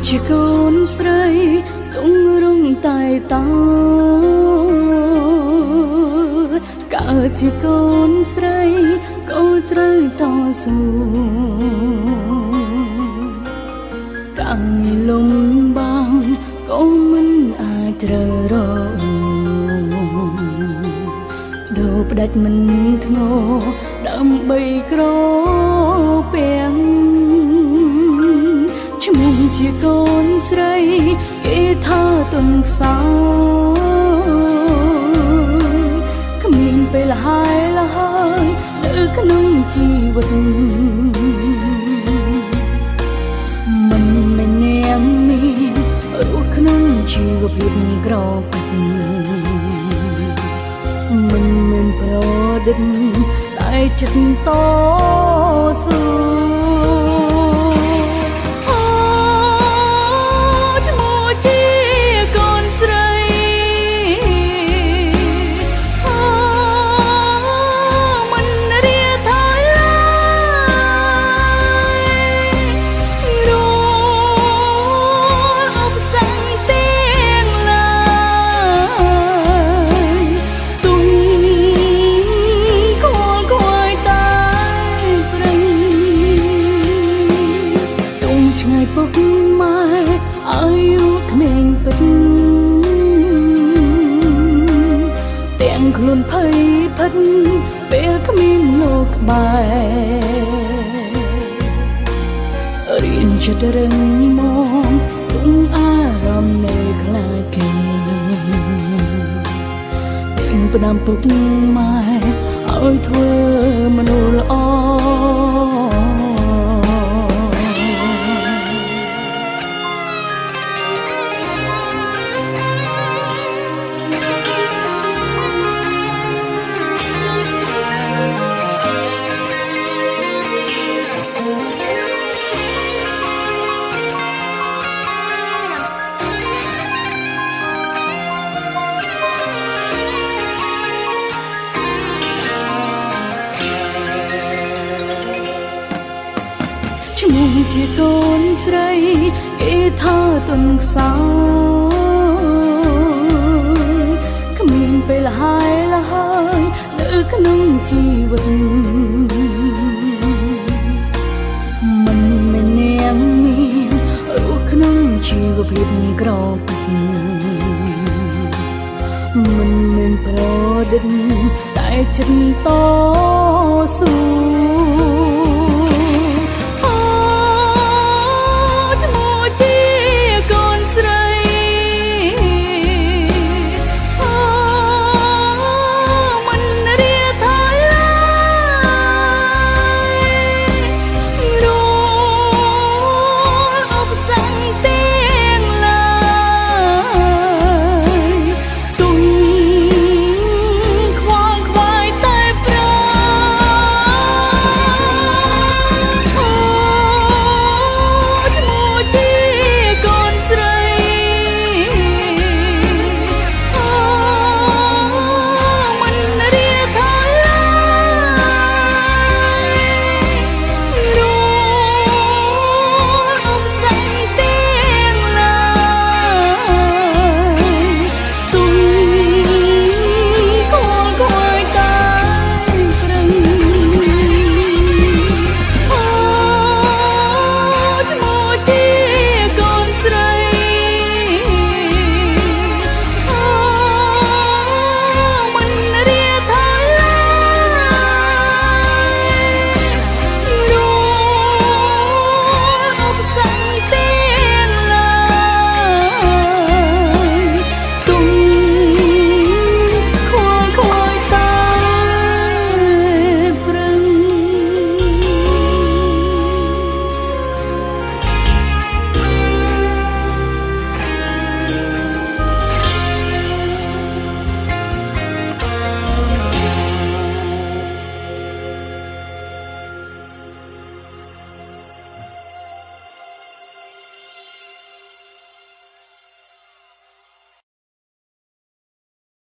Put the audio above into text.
ជាកូនស្រីទងរងតែតើកើតជាកូនស្រីកូនត្រូវតស៊ូកាំងលំបាំងកូនមិនអាចត្រូវរកដូរផ្ដាច់មិនធ្ងោដើម្បីក្រពាំងឈ្មោះជាកូនស្រីគេថាទុនខ្សោយគ្មានពេលហើយលើក្នុងជីវិតមិនមែននាងមានរស់ក្នុងជីវភាពក្រពិតមិនមែនប្រឌិតតែចិត្តតស៊ូឆ្ងាយពុកម៉ែឲ្យរូបក្មេងពិតទាំងខ្លួនភ័យភិតពេលគ្មានលោកក្បែររៀនចិត្តរឹងមាំទុំអារម្មណ៍នៃខ្លាចគេទាំងផ្ដាំពុកម៉ែឲ្យធ្វើមនុស្សល្អឈ្មោះជាកូនស្រីគេថាទុនខ្សោយគ្មានពេលហើយនៅក្នុងជីវិតមិនមែននាងមានរស់ក្នុងជីវភាពក្រពិតមិនមែនប្រឌិតតែចិត្តតស៊ូ